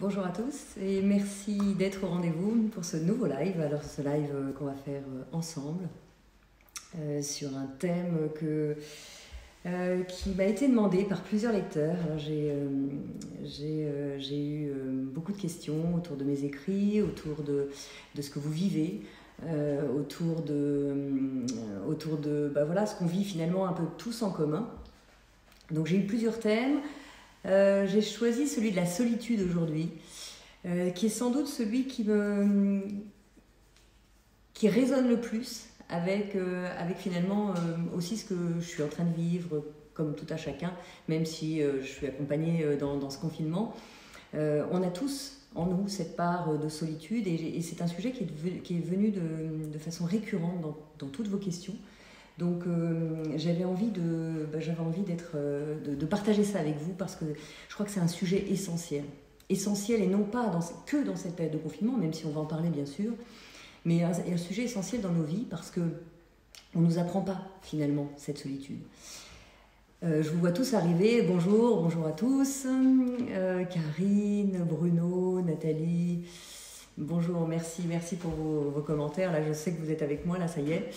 Bonjour à tous et merci d'être au rendez-vous pour ce nouveau live. Alors ce live qu'on va faire ensemble sur un thème qui m'a été demandé par plusieurs lecteurs. Alors j'ai eu beaucoup de questions autour de mes écrits, autour de ce que vous vivez, autour de voilà, ce qu'on vit finalement un peu tous en commun. Donc j'ai eu plusieurs thèmes. J'ai choisi celui de la solitude aujourd'hui, qui est sans doute celui qui résonne le plus avec finalement aussi ce que je suis en train de vivre, comme tout à chacun, même si je suis accompagnée dans ce confinement. On a tous en nous cette part de solitude et c'est un sujet qui est venu de façon récurrente dans toutes vos questions. Donc j'avais envie de partager ça avec vous parce que je crois que c'est un sujet essentiel et non pas que dans cette période de confinement, même si on va en parler bien sûr, mais un sujet essentiel dans nos vies parce que on nous apprend pas finalement cette solitude. Je vous vois tous arriver, bonjour à tous, Karine, Bruno, Nathalie, bonjour, merci pour vos commentaires, là je sais que vous êtes avec moi, là ça y est.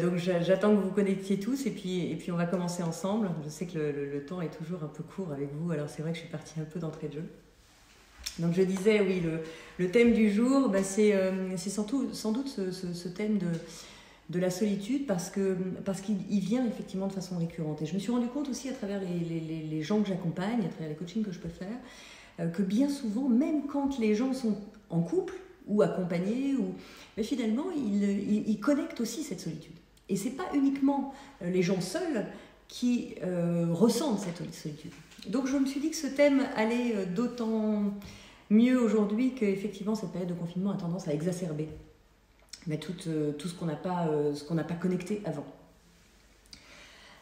Donc j'attends que vous vous connectiez tous et puis on va commencer ensemble. Je sais que le temps est toujours un peu court avec vous, alors c'est vrai que je suis partie un peu d'entrée de jeu. Donc je disais, oui, le thème du jour, c'est sans doute ce thème de la solitude parce qu'il vient effectivement de façon récurrente. Et je me suis rendu compte aussi à travers les gens que j'accompagne, à travers les coachings que je peux faire, que bien souvent, même quand les gens sont en couple, ou accompagnés, mais finalement, ils connectent aussi cette solitude. Et ce n'est pas uniquement les gens seuls qui ressentent cette solitude. Donc je me suis dit que ce thème allait d'autant mieux aujourd'hui qu'effectivement cette période de confinement a tendance à exacerber tout ce qu'on n'a pas connecté avant.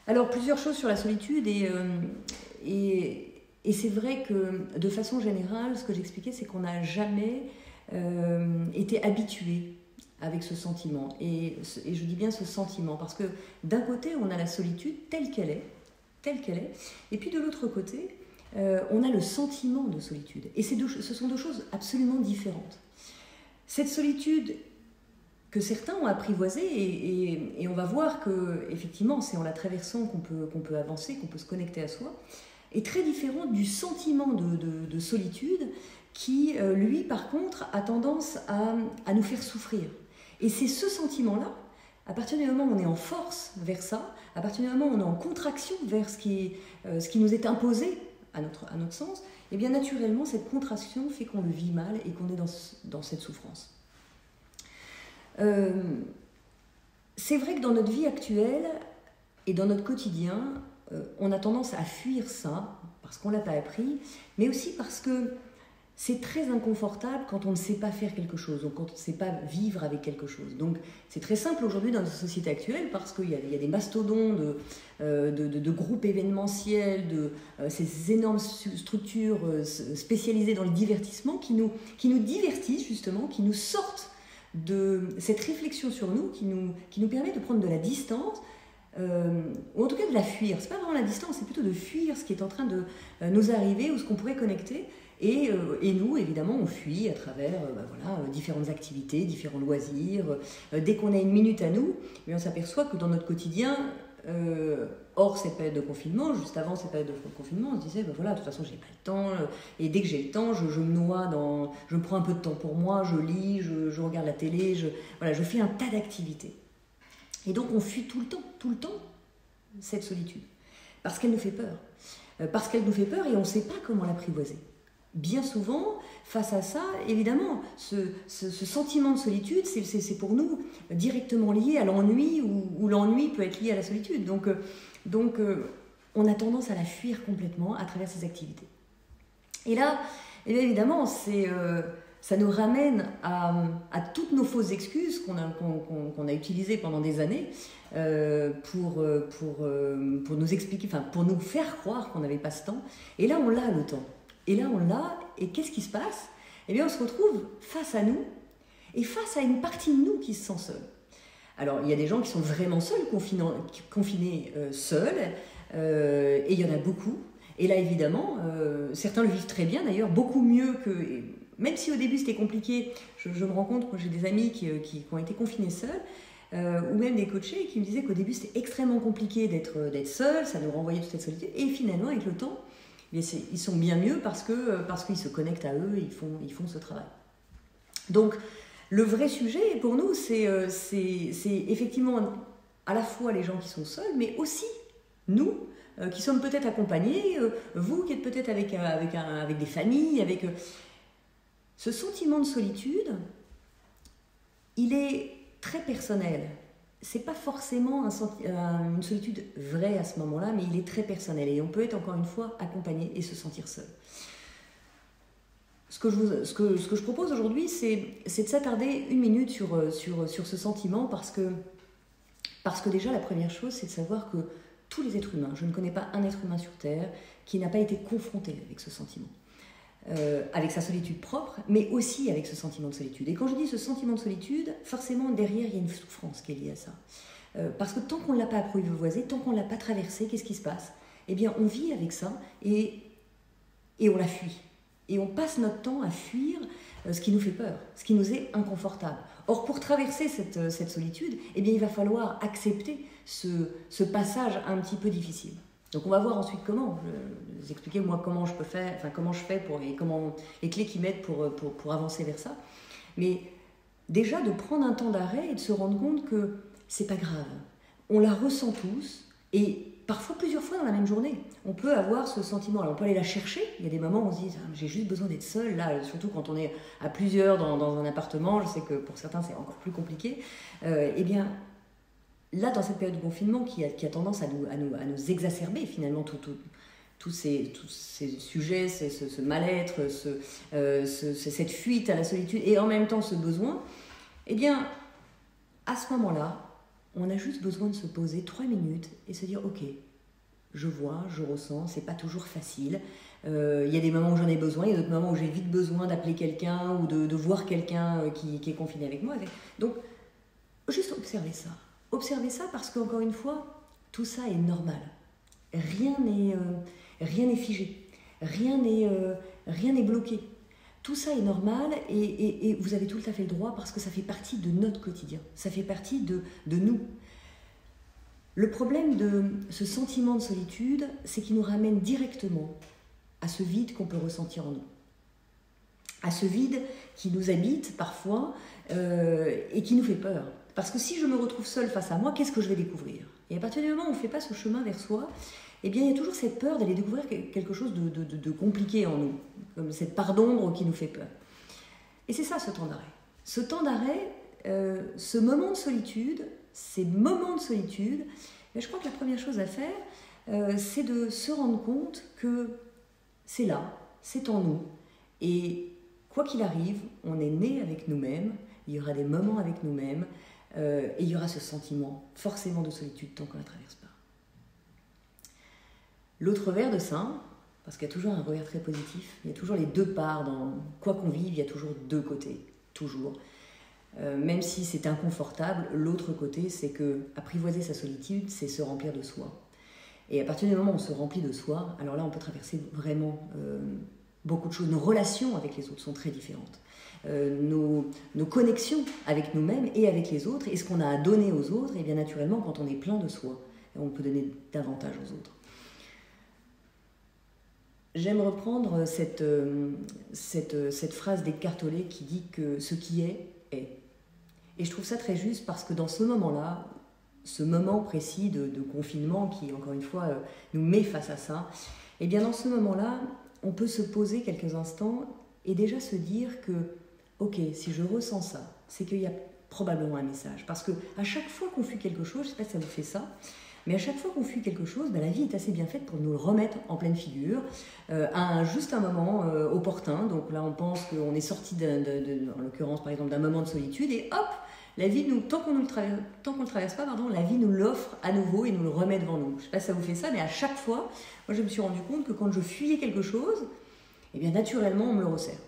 Alors plusieurs choses sur la solitude et c'est vrai que de façon générale, ce que j'expliquais, c'est qu'on n'a jamais été habitué avec ce sentiment et je dis bien ce sentiment parce que d'un côté on a la solitude telle qu'elle est et puis de l'autre côté on a le sentiment de solitude et ce sont deux choses absolument différentes. Cette solitude que certains ont apprivoisée et on va voir que effectivement c'est en la traversant qu'on peut avancer, qu'on peut se connecter à soi, est très différente du sentiment de solitude qui, lui, par contre, a tendance à nous faire souffrir. Et c'est ce sentiment-là, à partir du moment où on est en force vers ça, à partir du moment où on est en contraction vers ce qui nous est imposé à notre sens, et bien naturellement, cette contraction fait qu'on le vit mal et qu'on est dans cette souffrance. C'est vrai que dans notre vie actuelle et dans notre quotidien, on a tendance à fuir ça, parce qu'on ne l'a pas appris, mais aussi parce que c'est très inconfortable quand on ne sait pas faire quelque chose, donc quand on ne sait pas vivre avec quelque chose. Donc c'est très simple aujourd'hui dans notre société actuelle parce qu'il y a des mastodons de groupes événementiels, ces énormes structures spécialisées dans le divertissement qui nous divertissent justement, qui nous sortent de cette réflexion sur nous, qui nous permet de prendre de la distance, ou en tout cas de la fuir. C'est pas vraiment la distance, c'est plutôt de fuir ce qui est en train de nous arriver ou ce qu'on pourrait connecter. Et nous, évidemment, on fuit à travers différentes activités, différents loisirs. Dès qu'on a une minute à nous, mais on s'aperçoit que dans notre quotidien, hors cette période de confinement, juste avant cette période de confinement, on se disait, de toute façon, j'ai pas le temps. Et dès que j'ai le temps, je me noie je me prends un peu de temps pour moi, je lis, je regarde la télé, je fais un tas d'activités. Et donc, on fuit tout le temps, cette solitude. Parce qu'elle nous fait peur. Parce qu'elle nous fait peur et on ne sait pas comment l'apprivoiser. Bien souvent, face à ça, évidemment, ce sentiment de solitude, c'est pour nous directement lié à l'ennui ou l'ennui peut être lié à la solitude. Donc, on a tendance à la fuir complètement à travers ces activités. Et là, évidemment, ça nous ramène à toutes nos fausses excuses qu'on a utilisées pendant des années pour nous expliquer, pour nous faire croire qu'on n'avait pas ce temps. Et là, on l'a le temps. Et qu'est-ce qui se passe ? Eh bien, on se retrouve face à nous et face à une partie de nous qui se sent seule. Alors, il y a des gens qui sont vraiment seuls, confinés seuls, et il y en a beaucoup. Et là, évidemment, certains le vivent très bien d'ailleurs, beaucoup mieux que... Même si au début c'était compliqué, je me rends compte que j'ai des amis qui ont été confinés seuls, ou même des coachés qui me disaient qu'au début c'était extrêmement compliqué d'être seul, ça nous renvoyait toute cette solitude, et finalement avec le temps, ils sont bien mieux parce qu'ils se connectent à eux, ils font ce travail. Donc le vrai sujet pour nous, c'est effectivement à la fois les gens qui sont seuls, mais aussi nous, qui sommes peut-être accompagnés, vous qui êtes peut-être avec des familles, avec... Ce sentiment de solitude, il est très personnel. C'est pas forcément une solitude vraie à ce moment-là, mais il est très personnel. Et on peut être encore une fois accompagné et se sentir seul. Ce que je propose aujourd'hui, c'est de s'attarder une minute sur ce sentiment parce que déjà la première chose, c'est de savoir que tous les êtres humains, je ne connais pas un être humain sur Terre qui n'a pas été confronté avec ce sentiment. Avec sa solitude propre, mais aussi avec ce sentiment de solitude. Et quand je dis ce sentiment de solitude, forcément derrière il y a une souffrance qui est liée à ça. Parce que tant qu'on ne l'a pas apprivoisé, tant qu'on ne l'a pas traversé, qu'est-ce qui se passe? Eh bien on vit avec ça et on la fuit. Et on passe notre temps à fuir ce qui nous fait peur, ce qui nous est inconfortable. Or pour traverser cette solitude, eh bien il va falloir accepter ce passage un petit peu difficile. Donc on va voir ensuite comment. Je vais vous expliquer moi comment je fais et les clés qui m'aident pour avancer vers ça. Mais déjà de prendre un temps d'arrêt et de se rendre compte que c'est pas grave. On la ressent tous et parfois plusieurs fois dans la même journée. On peut avoir ce sentiment. Alors on peut aller la chercher. Il y a des moments où on se dit j'ai juste besoin d'être seul. Là, surtout quand on est à plusieurs dans un appartement. Je sais que pour certains c'est encore plus compliqué. Eh bien là, dans cette période de confinement qui a tendance à nous exacerber finalement tous ces sujets, ce mal-être, cette fuite à la solitude et en même temps ce besoin, eh bien, à ce moment-là, on a juste besoin de se poser 3 minutes et se dire « Ok, je vois, je ressens, c'est pas toujours facile. Il y a des moments où j'en ai besoin, il y a d'autres moments où j'ai vite besoin d'appeler quelqu'un ou de voir quelqu'un qui est confiné avec moi. » Donc, juste observer ça. Observez ça parce qu'encore une fois, tout ça est normal. Rien n'est figé. Rien n'est bloqué. Tout ça est normal et vous avez tout à fait le droit parce que ça fait partie de notre quotidien. Ça fait partie de nous. Le problème de ce sentiment de solitude, c'est qu'il nous ramène directement à ce vide qu'on peut ressentir en nous. À ce vide qui nous habite parfois et qui nous fait peur. Parce que si je me retrouve seule face à moi, qu'est-ce que je vais découvrir? Et à partir du moment où on ne fait pas ce chemin vers soi, eh bien, il y a toujours cette peur d'aller découvrir quelque chose de compliqué en nous, comme cette part d'ombre qui nous fait peur. Et c'est ça, ce temps d'arrêt. Ce temps d'arrêt, ce moment de solitude, ces moments de solitude, je crois que la première chose à faire, c'est de se rendre compte que c'est là, c'est en nous. Et quoi qu'il arrive, on est né avec nous-mêmes, il y aura des moments avec nous-mêmes, et il y aura ce sentiment forcément de solitude tant qu'on ne la traverse pas. L'autre revers de ça, parce qu'il y a toujours un revers très positif, il y a toujours les deux parts, dans quoi qu'on vive, il y a toujours deux côtés, toujours. Même si c'est inconfortable, l'autre côté, c'est que apprivoiser sa solitude, c'est se remplir de soi. Et à partir du moment où on se remplit de soi, alors là on peut traverser vraiment beaucoup de choses. Nos relations avec les autres sont très différentes. Nos connexions avec nous-mêmes et avec les autres, et ce qu'on a à donner aux autres, et bien naturellement, quand on est plein de soi, on peut donner davantage aux autres. J'aime reprendre cette phrase d'Eckhart Tolle qui dit que ce qui est, est. Et je trouve ça très juste parce que dans ce moment-là, ce moment précis de confinement qui, encore une fois, nous met face à ça, et bien dans ce moment-là, on peut se poser quelques instants et déjà se dire que ok, si je ressens ça, c'est qu'il y a probablement un message. Parce qu'à chaque fois qu'on fuit quelque chose, je ne sais pas si ça vous fait ça, mais à chaque fois qu'on fuit quelque chose, la vie est assez bien faite pour nous le remettre en pleine figure, à juste un moment opportun. Donc là, on pense qu'on est sorti, en l'occurrence, par exemple, d'un moment de solitude, et hop, la vie, tant qu'on ne le traverse pas, la vie nous l'offre à nouveau et nous le remet devant nous. Je ne sais pas si ça vous fait ça, mais à chaque fois, moi, je me suis rendu compte que quand je fuyais quelque chose, eh bien, naturellement, on me le resserre.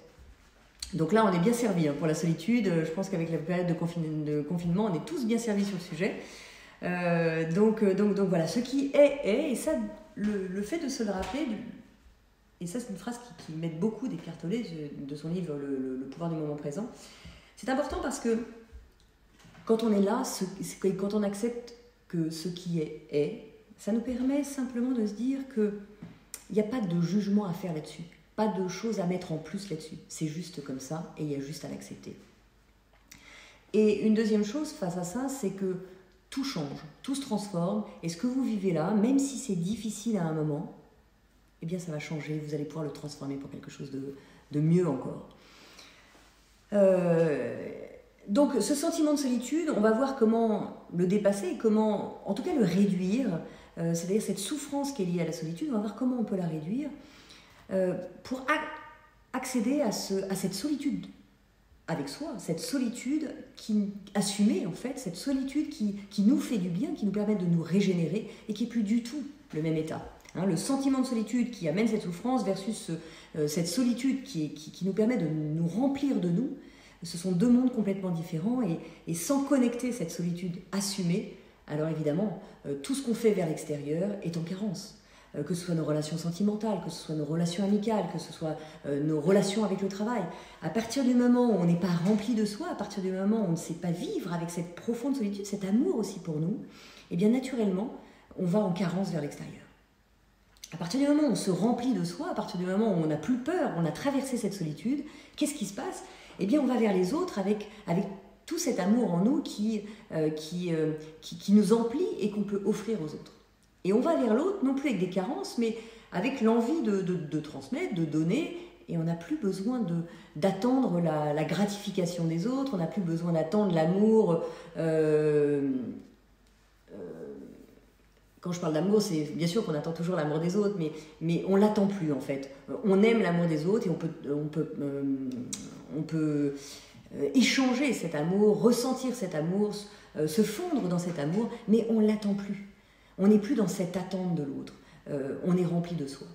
Donc là, on est bien servi pour la solitude. Je pense qu'avec la période de confinement, on est tous bien servis sur le sujet. Donc voilà, ce qui est, et ça, le fait de se le rappeler, et ça c'est une phrase qui m'aide beaucoup d'Eckhart Tolle, de son livre le pouvoir du moment présent. C'est important parce que quand on est là, quand on accepte que ce qui est, ça nous permet simplement de se dire qu'il n'y a pas de jugement à faire là-dessus, pas de choses à mettre en plus là-dessus. C'est juste comme ça et il y a juste à l'accepter. Et une deuxième chose face à ça, c'est que tout change, tout se transforme, et ce que vous vivez là, même si c'est difficile à un moment, eh bien ça va changer, vous allez pouvoir le transformer pour quelque chose de mieux encore. Donc ce sentiment de solitude, on va voir comment le dépasser, comment en tout cas le réduire, c'est-à-dire cette souffrance qui est liée à la solitude, on va voir comment on peut la réduire pour accéder à cette solitude avec soi, cette solitude assumée en fait, cette solitude qui nous fait du bien, qui nous permet de nous régénérer et qui n'est plus du tout le même état. Hein, le sentiment de solitude qui amène cette souffrance versus cette solitude qui nous permet de nous remplir de nous, ce sont deux mondes complètement différents et sans connecter cette solitude assumée, alors évidemment, tout ce qu'on fait vers l'extérieur est en carence. Que ce soit nos relations sentimentales, que ce soit nos relations amicales, que ce soit nos relations avec le travail. À partir du moment où on n'est pas rempli de soi, à partir du moment où on ne sait pas vivre avec cette profonde solitude, cet amour aussi pour nous, eh bien naturellement, on va en carence vers l'extérieur. À partir du moment où on se remplit de soi, à partir du moment où on n'a plus peur, on a traversé cette solitude, qu'est-ce qui se passe? Eh bien on va vers les autres avec tout cet amour en nous qui nous emplit et qu'on peut offrir aux autres. Et on va vers l'autre, non plus avec des carences, mais avec l'envie de transmettre, de donner, et on n'a plus besoin d'attendre la gratification des autres, on n'a plus besoin d'attendre l'amour. Quand je parle d'amour, c'est bien sûr qu'on attend toujours l'amour des autres, mais on ne l'attend plus en fait. On aime l'amour des autres et on peut échanger cet amour, ressentir cet amour, se fondre dans cet amour, mais on ne l'attend plus. On n'est plus dans cette attente de l'autre, on est rempli de soi.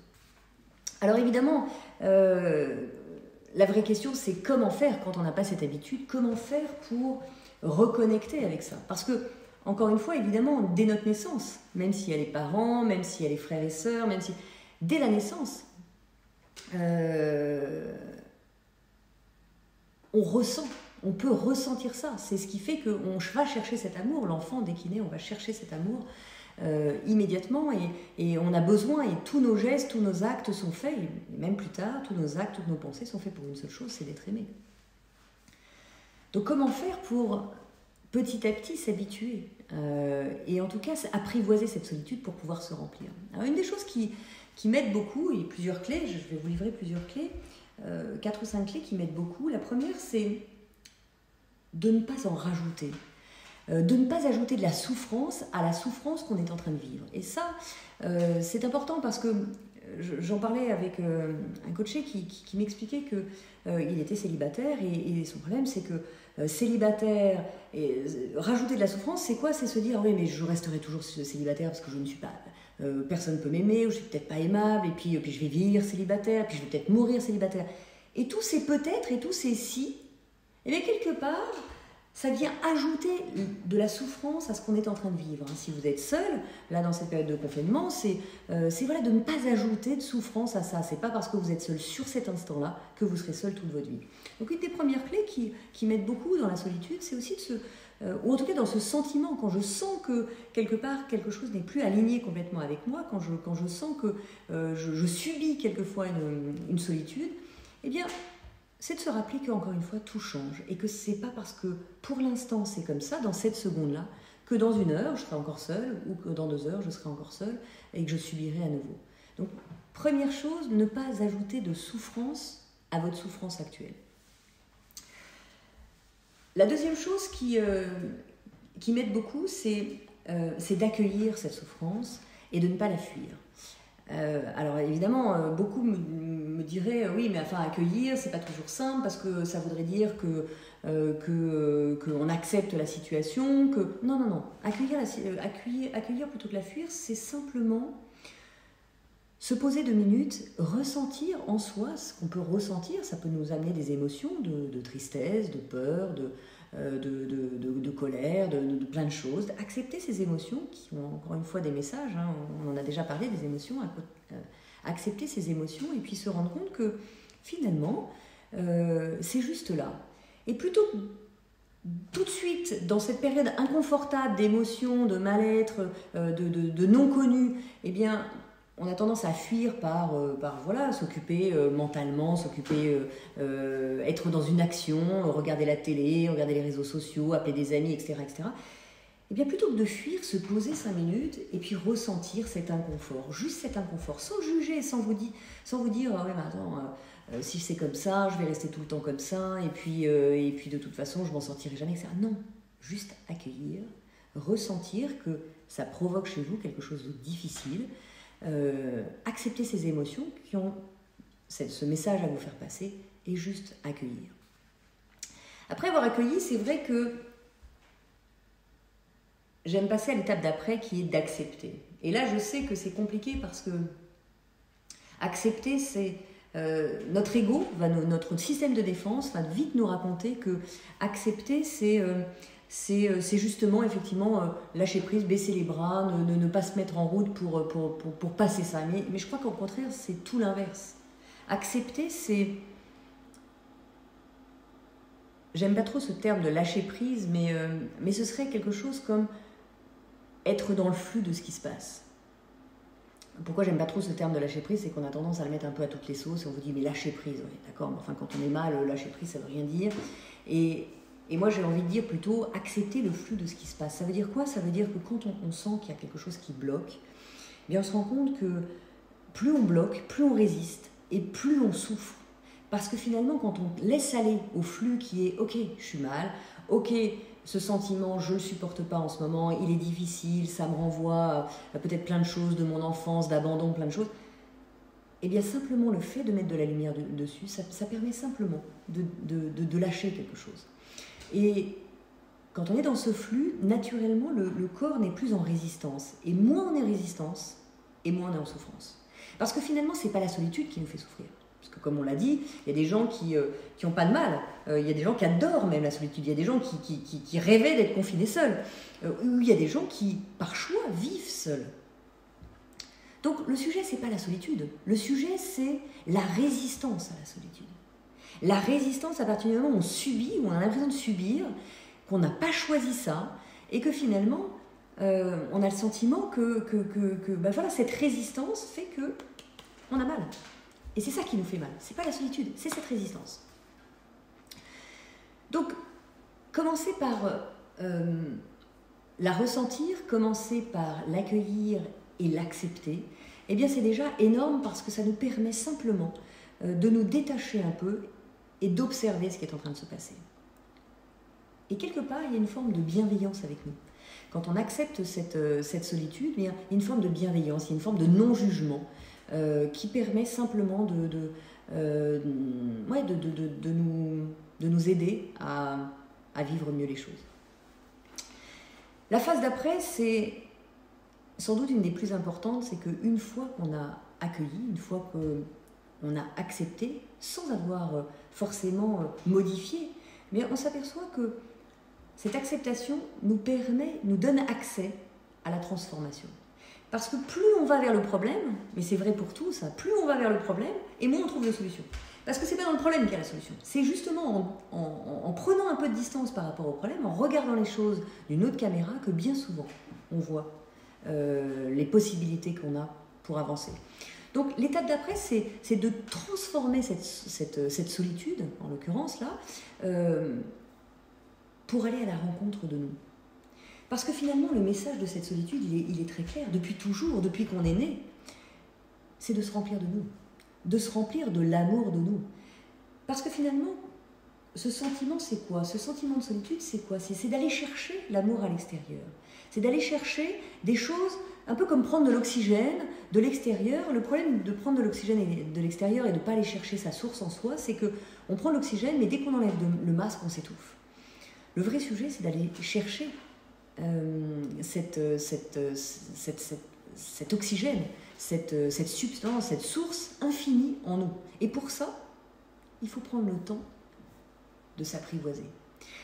Alors évidemment, la vraie question c'est comment faire quand on n'a pas cette habitude, comment faire pour reconnecter avec ça. Parce que, encore une fois, évidemment, dès notre naissance, même s'il y a les parents, même s'il y a les frères et sœurs, même si... Dès la naissance, on ressent, on peut ressentir ça. C'est ce qui fait qu'on va chercher cet amour. L'enfant, dès qu'il naît, on va chercher cet amour immédiatement et on a besoin, et tous nos gestes, tous nos actes sont faits, et même plus tard, tous nos actes, toutes nos pensées sont faits pour une seule chose, c'est d'être aimé. Donc comment faire pour petit à petit s'habituer et en tout cas apprivoiser cette solitude pour pouvoir se remplir. Alors une des choses qui m'aide beaucoup, il y a plusieurs clés, je vais vous livrer plusieurs clés, 4 ou 5 clés qui m'aident beaucoup. La première, c'est de ne pas en rajouter. De ne pas ajouter de la souffrance à la souffrance qu'on est en train de vivre. Et ça, c'est important parce que j'en parlais avec un coaché qui m'expliquait qu'il était célibataire et son problème, c'est que célibataire, et rajouter de la souffrance, c'est quoi? C'est se dire, oui, mais je resterai toujours célibataire parce que je ne suis pas... personne ne peut m'aimer, ou je ne suis peut-être pas aimable, et puis je vais vieillir célibataire, puis je vais peut-être mourir célibataire. Et tous ces peut-être et tous ces si, et bien quelque part... ça vient ajouter de la souffrance à ce qu'on est en train de vivre. Si vous êtes seul, là dans cette période de confinement, c'est voilà, de ne pas ajouter de souffrance à ça. C'est pas parce que vous êtes seul sur cet instant-là que vous serez seul toute votre vie. Donc une des premières clés qui m'aident beaucoup dans la solitude, c'est aussi ou en tout cas dans ce sentiment, quand je sens que quelque part quelque chose n'est plus aligné complètement avec moi, quand je sens que je subis quelquefois une solitude, eh bien c'est de se rappeler qu'encore une fois, tout change et que c'est pas parce que pour l'instant c'est comme ça, dans cette seconde-là, que dans 1 heure je serai encore seule ou que dans 2 heures je serai encore seule et que je subirai à nouveau. Donc, première chose, ne pas ajouter de souffrance à votre souffrance actuelle. La deuxième chose qui m'aide beaucoup, c'est d'accueillir cette souffrance et de ne pas la fuir. Alors évidemment, beaucoup me diraient oui, mais enfin accueillir, c'est pas toujours simple parce que ça voudrait dire qu'on accepte la situation, que non, accueillir plutôt que la fuir, c'est simplement se poser 2 minutes, ressentir en soi ce qu'on peut ressentir. Ça peut nous amener des émotions de tristesse, de peur, de colère, de plein de choses. Accepter ces émotions qui ont encore une fois des messages, hein, on en a déjà parlé des émotions, accepter ses émotions et puis se rendre compte que finalement, c'est juste là. Et plutôt tout de suite, dans cette période inconfortable d'émotions, de mal-être, de non-connu, eh bien, on a tendance à fuir par voilà, s'occuper mentalement, s'occuper, être dans une action, regarder la télé, regarder les réseaux sociaux, appeler des amis, etc., etc. Eh bien, plutôt que de fuir, se poser 5 minutes et puis ressentir cet inconfort, juste cet inconfort, sans juger, sans vous dire ah oui, mais attends, si c'est comme ça, je vais rester tout le temps comme ça, et puis de toute façon, je m'en sortirai jamais, etc. Non, juste accueillir, ressentir que ça provoque chez vous quelque chose de difficile, accepter ces émotions qui ont ce message à vous faire passer et juste accueillir. Après avoir accueilli, c'est vrai que j'aime passer à l'étape d'après qui est d'accepter. Et là, je sais que c'est compliqué parce que accepter, c'est notre ego, notre système de défense va vite nous raconter que accepter, c'est justement effectivement lâcher prise, baisser les bras, ne pas se mettre en route pour passer ça. Mais je crois qu'au contraire, c'est tout l'inverse. Accepter, c'est... J'aime pas trop ce terme de lâcher prise, mais ce serait quelque chose comme être dans le flux de ce qui se passe. Pourquoi j'aime pas trop ce terme de lâcher prise, c'est qu'on a tendance à le mettre un peu à toutes les sauces et on vous dit mais lâcher prise, oui, d'accord, mais enfin quand on est mal, lâcher prise ça veut rien dire. Et moi j'ai envie de dire plutôt accepter le flux de ce qui se passe. Ça veut dire quoi? Ça veut dire que quand on sent qu'il y a quelque chose qui bloque, eh bien on se rend compte que plus on bloque, plus on résiste et plus on souffre. Parce que finalement quand on laisse aller au flux qui est ok, je suis mal, ok, ce sentiment, je ne le supporte pas en ce moment, il est difficile, ça me renvoie à peut-être plein de choses de mon enfance, d'abandon, plein de choses. Eh bien, simplement le fait de mettre de la lumière dessus, ça permet simplement de lâcher quelque chose. Et quand on est dans ce flux, naturellement, le corps n'est plus en résistance. Et moins on est en résistance, et moins on est en souffrance. Parce que finalement, ce n'est pas la solitude qui nous fait souffrir. Parce que comme on l'a dit, il y a des gens qui n'ont pas de mal, il y a des gens qui adorent même la solitude, il y a des gens qui rêvaient d'être confinés seuls, ou il y a des gens qui, par choix, vivent seuls. Donc le sujet, ce n'est pas la solitude, le sujet, c'est la résistance à la solitude. La résistance à partir du moment où on subit, où on a l'impression de subir, qu'on n'a pas choisi ça, et que finalement, on a le sentiment que ben voilà, cette résistance fait qu'on a mal. Et c'est ça qui nous fait mal. C'est pas la solitude, c'est cette résistance. Donc, commencer par la ressentir, commencer par l'accueillir et l'accepter, eh bien c'est déjà énorme parce que ça nous permet simplement de nous détacher un peu et d'observer ce qui est en train de se passer. Et quelque part, il y a une forme de bienveillance avec nous. Quand on accepte cette solitude, il y a une forme de bienveillance, il y a une forme de non-jugement, qui permet simplement de nous aider à vivre mieux les choses. La phase d'après, c'est sans doute une des plus importantes, c'est qu'une fois qu'on a accueilli, une fois qu'on a accepté, sans avoir forcément modifié, mais on s'aperçoit que cette acceptation nous donne accès à la transformation. Parce que plus on va vers le problème, mais c'est vrai pour tout ça, plus on va vers le problème, et moins on trouve de solution. Parce que c'est pas dans le problème qu'il y a la solution. C'est justement en prenant un peu de distance par rapport au problème, en regardant les choses d'une autre caméra, que bien souvent on voit les possibilités qu'on a pour avancer. Donc l'étape d'après, c'est de transformer cette solitude, en l'occurrence là, pour aller à la rencontre de nous. Parce que finalement, le message de cette solitude, il est très clair. Depuis toujours, depuis qu'on est né, c'est de se remplir de nous. De se remplir de l'amour de nous. Parce que finalement, ce sentiment, c'est quoi? Ce sentiment de solitude, c'est quoi? C'est d'aller chercher l'amour à l'extérieur. C'est d'aller chercher des choses, un peu comme prendre de l'oxygène de l'extérieur. Le problème de prendre de l'oxygène de l'extérieur et de ne pas aller chercher sa source en soi, c'est qu'on prend l'oxygène, mais dès qu'on enlève le masque, on s'étouffe. Le vrai sujet, c'est d'aller chercher cet oxygène, cette substance, cette source infinie en nous. Et pour ça, il faut prendre le temps de s'apprivoiser.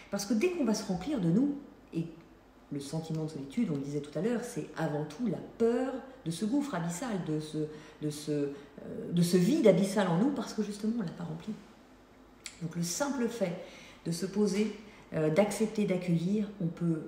Parce que dès qu'on va se remplir de nous, et le sentiment de solitude, on le disait tout à l'heure, c'est avant tout la peur de ce gouffre abyssal, de ce vide abyssal en nous, parce que justement, on ne l'a pas rempli. Donc le simple fait de se poser, d'accepter, d'accueillir, on peut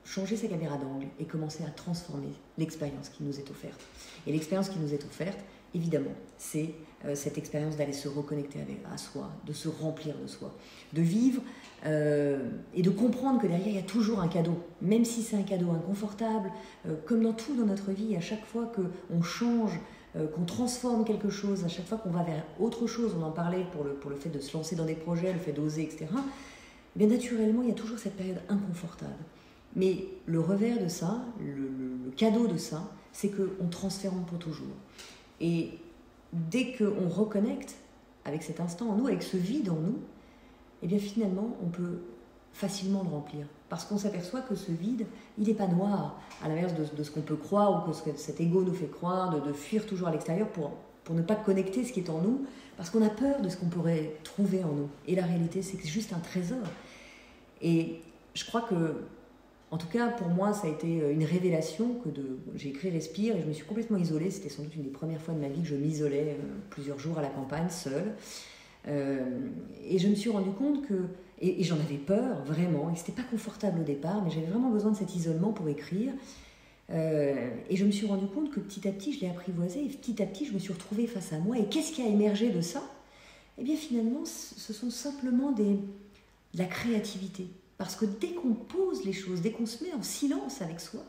changer sa caméra d'angle et commencer à transformer l'expérience qui nous est offerte. Et l'expérience qui nous est offerte, évidemment, c'est cette expérience d'aller se reconnecter à soi, de se remplir de soi, de vivre et de comprendre que derrière, il y a toujours un cadeau. Même si c'est un cadeau inconfortable, comme dans tout dans notre vie, à chaque fois qu'on change, qu'on transforme quelque chose, à chaque fois qu'on va vers autre chose, on en parlait pour le fait de se lancer dans des projets, le fait d'oser, etc., bien naturellement, il y a toujours cette période inconfortable. Mais le revers de ça, le cadeau de ça, c'est qu'on transforme pour toujours. Et dès qu'on reconnecte avec cet instant en nous, avec ce vide en nous, eh bien finalement, on peut facilement le remplir. Parce qu'on s'aperçoit que ce vide, il n'est pas noir, à l'inverse de ce qu'on peut croire ou que cet ego nous fait croire, de fuir toujours à l'extérieur pour ne pas connecter ce qui est en nous, parce qu'on a peur de ce qu'on pourrait trouver en nous. Et la réalité, c'est que c'est juste un trésor. Et je crois que, en tout cas, pour moi, ça a été une révélation j'ai écrit Respire et je me suis complètement isolée. C'était sans doute une des premières fois de ma vie que je m'isolais plusieurs jours à la campagne, seule. Et je me suis rendu compte que, et j'en avais peur, vraiment, et c'était pas confortable au départ, mais j'avais vraiment besoin de cet isolement pour écrire. Et je me suis rendu compte que petit à petit, je l'ai apprivoisé, et petit à petit, je me suis retrouvée face à moi. Et qu'est-ce qui a émergé de ça? Eh bien, finalement, ce sont simplement de la créativité. Parce que dès qu'on pose les choses, dès qu'on se met en silence avec soi,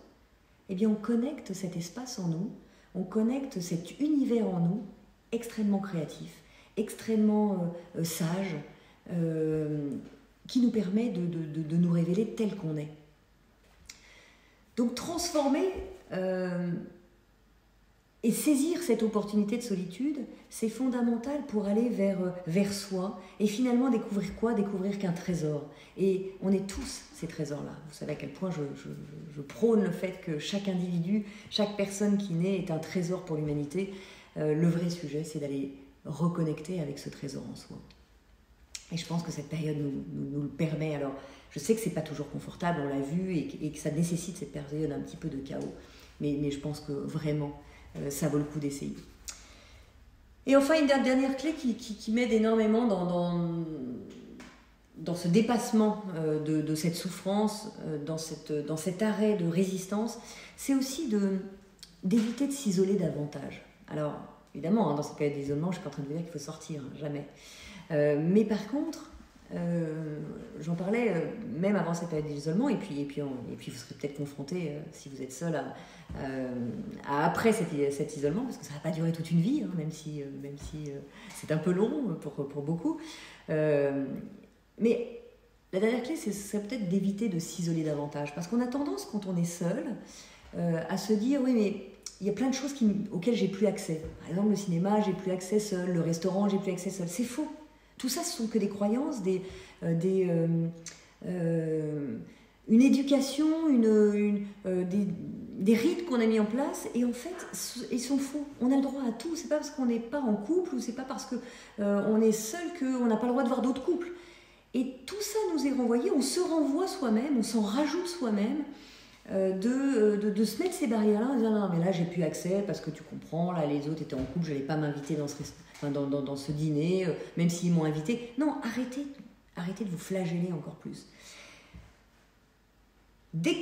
eh bien on connecte cet espace en nous, on connecte cet univers en nous, extrêmement créatif, extrêmement sage, qui nous permet de nous révéler tel qu'on est. Donc transformer et saisir cette opportunité de solitude, c'est fondamental pour aller vers soi et finalement découvrir quoi? Découvrir qu'un trésor. Et on est tous ces trésors-là. Vous savez à quel point je prône le fait que chaque individu, chaque personne qui naît est un trésor pour l'humanité. Le vrai sujet, c'est d'aller reconnecter avec ce trésor en soi. Et je pense que cette période nous le permet. Alors, je sais que c'est pas toujours confortable, on l'a vu, et que ça nécessite cette période un petit peu de chaos. Mais je pense que vraiment, ça vaut le coup d'essayer. Et enfin, une dernière clé qui m'aide énormément dans ce dépassement de cette souffrance, dans cet arrêt de résistance, c'est aussi d'éviter de s'isoler davantage. Alors, évidemment, dans cette période d'isolement, je ne suis pas en train de vous dire qu'il faut sortir, jamais. Mais par contre, j'en parlais même avant cette période d'isolement, et puis vous serez peut-être confronté, si vous êtes seul, à après cet isolement, parce que ça ne va pas durer toute une vie, hein, même si c'est un peu long pour beaucoup. Mais la dernière clé, c'est peut-être d'éviter de s'isoler davantage, parce qu'on a tendance, quand on est seul, à se dire, oui, mais il y a plein de choses auxquelles j'ai plus accès. Par exemple, le cinéma, j'ai plus accès seul, le restaurant, j'ai plus accès seul. C'est faux. Tout ça, ce sont que des croyances, une éducation, des rites qu'on a mis en place, et en fait, ils sont faux. On a le droit à tout. C'est pas parce qu'on n'est pas en couple, ou c'est pas parce qu'on est seul qu'on n'a pas le droit de voir d'autres couples. Et tout ça nous est renvoyé, on se renvoie soi-même, on s'en rajoute soi-même, de se mettre ces barrières-là en disant non, mais là j'ai plus accès parce que tu comprends, là les autres étaient en couple, je n'allais pas m'inviter dans ce dîner, même s'ils m'ont invité. Non, arrêtez de vous flageller encore plus. Dès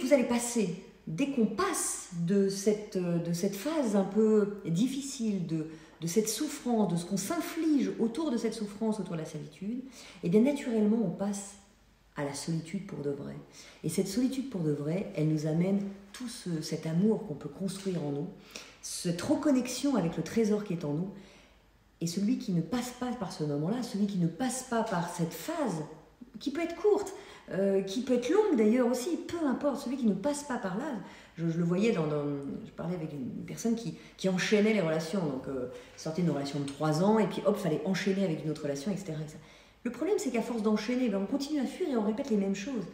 qu'on passe de cette phase un peu difficile, de cette souffrance, de ce qu'on s'inflige autour de cette souffrance, autour de la solitude, et bien naturellement on passe à la solitude pour de vrai. Et cette solitude pour de vrai, elle nous amène tout cet amour qu'on peut construire en nous, cette reconnexion avec le trésor qui est en nous. Et celui qui ne passe pas par ce moment-là, celui qui ne passe pas par cette phase, qui peut être courte, qui peut être longue d'ailleurs aussi, peu importe, celui qui ne passe pas par là, je le voyais je parlais avec une personne qui enchaînait les relations, donc sortait d'une relation de 3 ans, et puis hop, fallait enchaîner avec une autre relation, etc. Le problème, c'est qu'à force d'enchaîner, on continue à fuir et on répète les mêmes choses.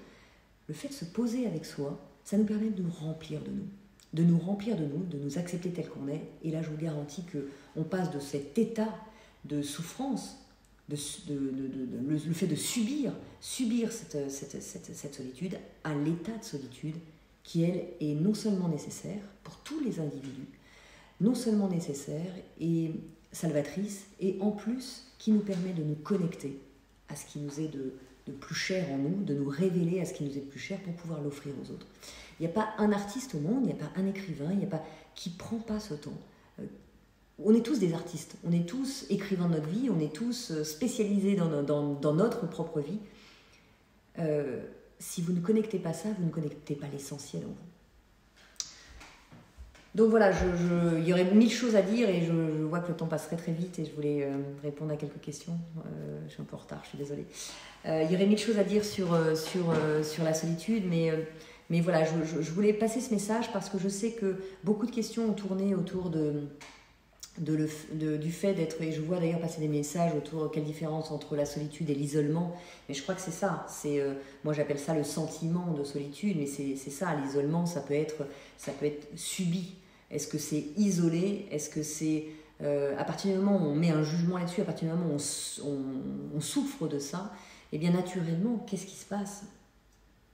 Le fait de se poser avec soi, ça nous permet de nous remplir de nous, de nous accepter tel qu'on est. Et là, je vous garantis qu'on passe de cet état de souffrance, le fait de subir cette solitude, à l'état de solitude qui, elle, est non seulement nécessaire pour tous les individus, non seulement nécessaire et salvatrice, et en plus qui nous permet de nous connecter à ce qui nous est de plus cher en nous, de nous révéler à ce qui nous est de plus cher pour pouvoir l'offrir aux autres. Il n'y a pas un artiste au monde, il n'y a pas un écrivain, il n'y a pas qui ne prend pas ce temps. On est tous des artistes, on est tous écrivains de notre vie, on est tous spécialisés dans notre propre vie. Si vous ne connectez pas ça, vous ne connectez pas l'essentiel en vous. Donc voilà, il y aurait 1000 choses à dire et je vois que le temps passerait très vite et je voulais répondre à quelques questions. Je suis un peu en retard, je suis désolée. Il y aurait 1000 choses à dire sur la solitude, mais voilà, je voulais passer ce message parce que je sais que beaucoup de questions ont tourné autour du fait d'être, et je vois d'ailleurs passer des messages autour de quelle différence entre la solitude et l'isolement, mais je crois que c'est ça, moi j'appelle ça le sentiment de solitude, mais c'est ça, l'isolement, ça peut être subi. Est-ce que c'est isolé? Est-ce que c'est à partir du moment où on met un jugement là-dessus, à partir du moment où on souffre de ça, et bien naturellement, qu'est-ce qui se passe?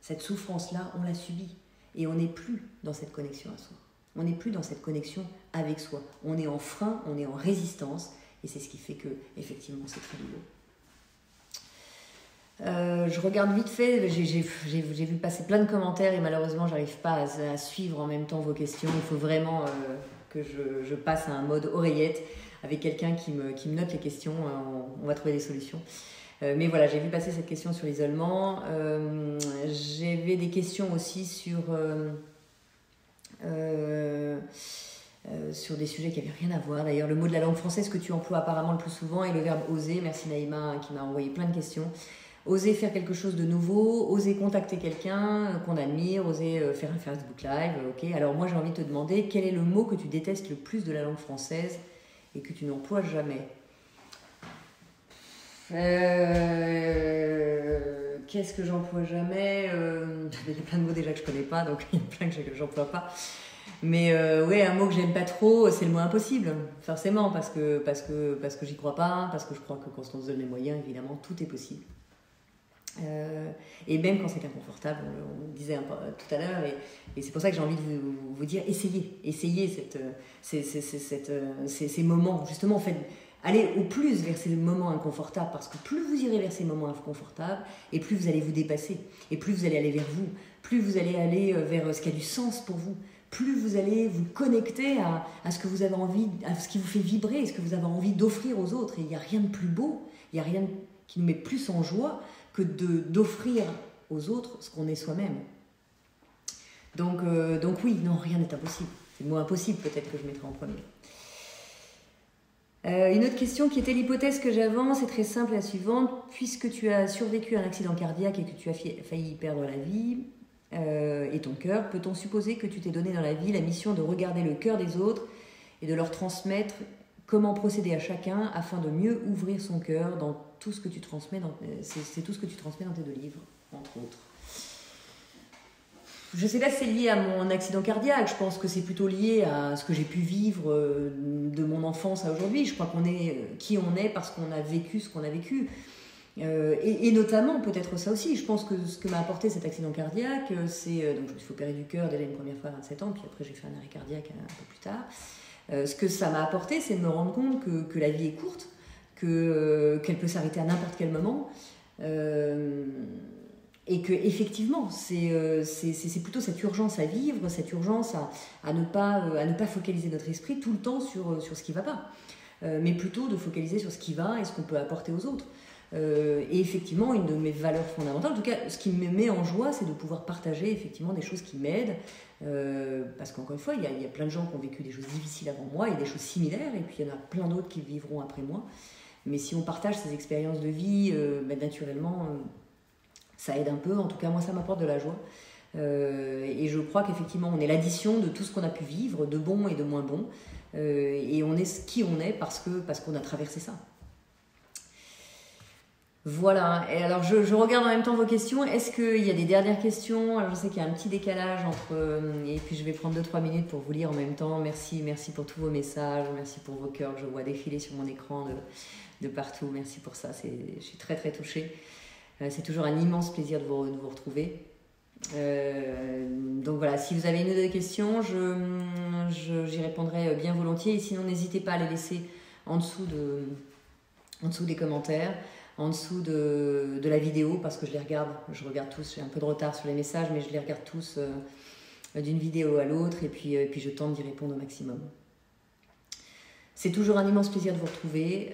Cette souffrance-là, on l'a subie et on n'est plus dans cette connexion à soi. On n'est plus dans cette connexion avec soi. On est en frein, on est en résistance et c'est ce qui fait que, effectivement, c'est très douloureux. Je regarde vite fait, j'ai vu passer plein de commentaires et malheureusement, j'arrive pas à suivre en même temps vos questions. Il faut vraiment que je passe à un mode oreillette avec quelqu'un qui me note les questions. On va trouver des solutions. Mais voilà, j'ai vu passer cette question sur l'isolement. J'avais des questions aussi sur des sujets qui n'avaient rien à voir. D'ailleurs, le mot de la langue française que tu emploies apparemment le plus souvent est le verbe oser. Merci Naïma qui m'a envoyé plein de questions. Oser faire quelque chose de nouveau, oser contacter quelqu'un qu'on admire, oser faire un Facebook Live. Ok. Alors moi, j'ai envie de te demander quel est le mot que tu détestes le plus de la langue française et que tu n'emploies jamais. Qu'est-ce que j'emploie jamais? Il y a plein de mots déjà que je connais pas, donc il y a plein que j'emploie pas. Mais ouais, un mot que j'aime pas trop, c'est le mot impossible, forcément, parce que j'y crois pas, parce que je crois que quand on se donne les moyens, évidemment, tout est possible. Et même quand c'est inconfortable, on le disait tout à l'heure, et c'est pour ça que j'ai envie de vous dire, essayez ces moments, justement, en fait. Allez au plus vers ces moments inconfortables, parce que plus vous irez vers ces moments inconfortables, et plus vous allez vous dépasser, et plus vous allez aller vers vous, plus vous allez aller vers ce qui a du sens pour vous, plus vous allez vous connecter à ce que vous avez envie, à ce qui vous fait vibrer, ce que vous avez envie d'offrir aux autres. Et il n'y a rien de plus beau, il n'y a rien qui nous met plus en joie que d'offrir aux autres ce qu'on est soi-même. Donc oui, non, rien n'est impossible. C'est le mot impossible peut-être que je mettrai en premier. Une autre question qui était l'hypothèse que j'avance est très simple, la suivante. Puisque tu as survécu à un accident cardiaque et que tu as failli perdre la vie et ton cœur, peut-on supposer que tu t'es donné dans la vie la mission de regarder le cœur des autres et de leur transmettre comment procéder à chacun afin de mieux ouvrir son cœur dans tout ce que tu transmets c'est tout ce que tu transmets dans tes 2 livres, entre autres. Je ne sais pas si c'est lié à mon accident cardiaque, je pense que c'est plutôt lié à ce que j'ai pu vivre de mon enfance à aujourd'hui. Je crois qu'on est qui on est parce qu'on a vécu ce qu'on a vécu. Et notamment, peut-être ça aussi, je pense que ce que m'a apporté cet accident cardiaque, c'est... donc je me suis fait opérer du cœur déjà une première fois à 27 ans, puis après j'ai fait un arrêt cardiaque un peu plus tard. Ce que ça m'a apporté, c'est de me rendre compte que la vie est courte, qu'elle peut s'arrêter à n'importe quel moment. Et que effectivement, c'est plutôt cette urgence à vivre, cette urgence à ne pas focaliser notre esprit tout le temps sur ce qui ne va pas, mais plutôt de focaliser sur ce qui va et ce qu'on peut apporter aux autres. Et effectivement, une de mes valeurs fondamentales, en tout cas, ce qui me met en joie, c'est de pouvoir partager effectivement des choses qui m'aident, parce qu'encore une fois, il y a plein de gens qui ont vécu des choses difficiles avant moi et des choses similaires, et puis il y en a plein d'autres qui vivront après moi. Mais si on partage ces expériences de vie, naturellement... ça aide un peu, en tout cas moi ça m'apporte de la joie et je crois qu'effectivement on est l'addition de tout ce qu'on a pu vivre, de bon et de moins bon, et on est qui on est parce qu'on a traversé ça. Voilà, et alors je regarde en même temps vos questions. Est-ce qu'il y a des dernières questions? Alors je sais qu'il y a un petit décalage entre... et puis je vais prendre 2-3 minutes pour vous lire en même temps. Merci pour tous vos messages, merci pour vos cœurs que je vois défiler sur mon écran de partout. Merci pour ça, je suis très très touchée. C'est toujours un immense plaisir de vous retrouver. Donc voilà, si vous avez une ou deux questions, j'y répondrai bien volontiers. Et sinon, n'hésitez pas à les laisser en dessous des commentaires, en dessous de la vidéo, parce que je regarde tous. J'ai un peu de retard sur les messages, mais je les regarde tous d'une vidéo à l'autre, et puis je tente d'y répondre au maximum. C'est toujours un immense plaisir de vous retrouver.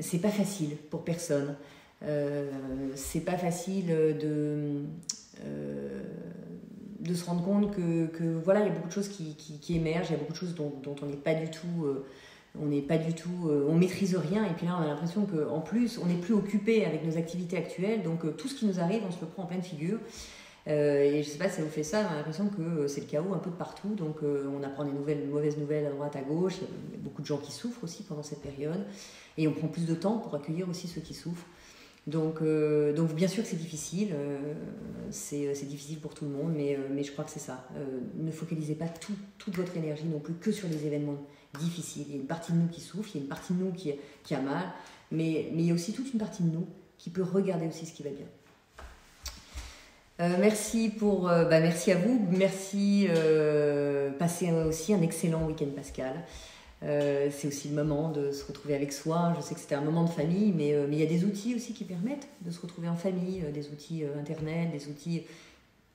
C'est pas facile pour personne. C'est pas facile de se rendre compte que voilà, il y a beaucoup de choses qui émergent, il y a beaucoup de choses dont on n'est pas du tout, on maîtrise rien, et puis là on a l'impression qu'en plus on n'est plus occupé avec nos activités actuelles, donc tout ce qui nous arrive on se le prend en pleine figure. Et je sais pas si ça vous fait ça, on a l'impression que c'est le chaos un peu de partout, donc on apprend des mauvaises nouvelles à droite, à gauche, il y a beaucoup de gens qui souffrent aussi pendant cette période, et on prend plus de temps pour accueillir aussi ceux qui souffrent. Donc bien sûr que c'est difficile, c'est difficile pour tout le monde, mais je crois que c'est ça. Ne focalisez pas toute votre énergie non plus que sur les événements difficiles. Il y a une partie de nous qui souffre, il y a une partie de nous qui a mal, mais il y a aussi toute une partie de nous qui peut regarder aussi ce qui va bien. Merci à vous, merci, passez aussi un excellent week-end Pascal. C'est aussi le moment de se retrouver avec soi. Je sais que c'était un moment de famille, mais il y a des outils aussi qui permettent de se retrouver en famille, des outils internet, des outils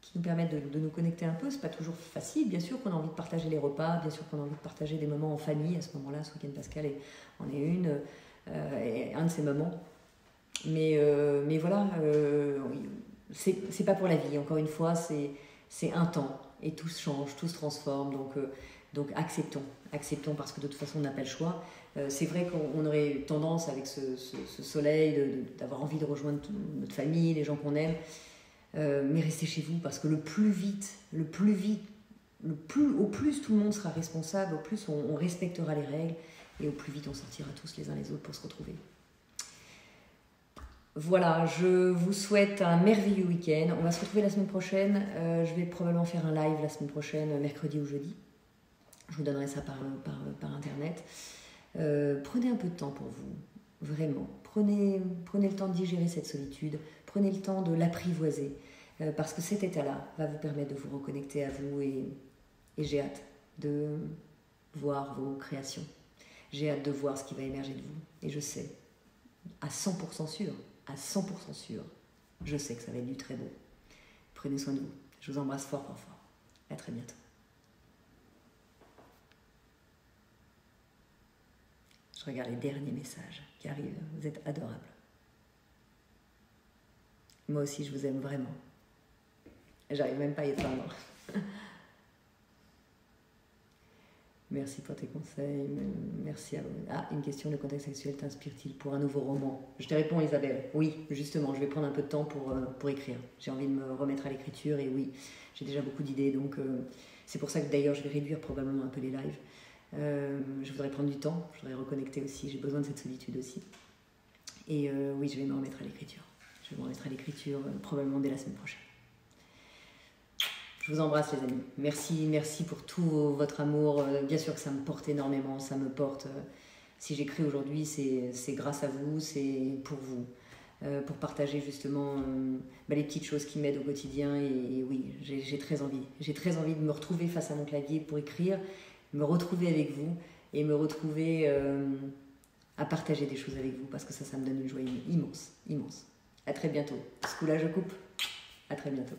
qui nous permettent de nous connecter un peu. C'est pas toujours facile, bien sûr qu'on a envie de partager les repas, bien sûr qu'on a envie de partager des moments en famille. À ce moment-là, ce week-end Pascal en est un de ces moments. Mais voilà, c'est pas pour la vie. Encore une fois, c'est un temps et tout change, tout se transforme. Donc acceptons parce que de toute façon on n'a pas le choix. C'est vrai qu'on aurait tendance avec ce soleil d'avoir envie de rejoindre notre famille, les gens qu'on aime, mais restez chez vous parce que au plus tout le monde sera responsable, au plus on respectera les règles et au plus vite on sortira tous les uns les autres pour se retrouver. Voilà, je vous souhaite un merveilleux week-end. On va se retrouver la semaine prochaine. Je vais probablement faire un live la semaine prochaine, mercredi ou jeudi. Je vous donnerai ça par internet. Prenez un peu de temps pour vous, vraiment. Prenez le temps de digérer cette solitude. Prenez le temps de l'apprivoiser. Parce que cet état-là va vous permettre de vous reconnecter à vous. Et j'ai hâte de voir vos créations. J'ai hâte de voir ce qui va émerger de vous. Et je sais, à 100% sûr, je sais que ça va être du très beau. Prenez soin de vous. Je vous embrasse fort, fort, fort. À très bientôt. Je regarde les derniers messages qui arrivent. Vous êtes adorables. Moi aussi, je vous aime vraiment. J'arrive même pas à y attendre. Merci pour tes conseils. Merci à vous. Ah, une question, le contexte sexuel t'inspire-t-il pour un nouveau roman? Je te réponds, Isabelle. Oui, justement, je vais prendre un peu de temps pour écrire. J'ai envie de me remettre à l'écriture et oui, j'ai déjà beaucoup d'idées. Donc, c'est pour ça que d'ailleurs, je vais réduire probablement un peu les lives. Je voudrais prendre du temps, je voudrais reconnecter aussi, j'ai besoin de cette solitude aussi. Et oui, je vais me remettre à l'écriture. Je vais me remettre à l'écriture probablement dès la semaine prochaine. Je vous embrasse les amis. Merci pour tout votre amour. Bien sûr que ça me porte énormément, ça me porte. Si j'écris aujourd'hui, c'est grâce à vous, c'est pour vous. Pour partager justement les petites choses qui m'aident au quotidien. Et oui, j'ai très envie. J'ai très envie de me retrouver face à mon clavier pour écrire, me retrouver avec vous et me retrouver à partager des choses avec vous parce que ça me donne une joie immense. À très bientôt. Ce coup-là, je coupe. À très bientôt.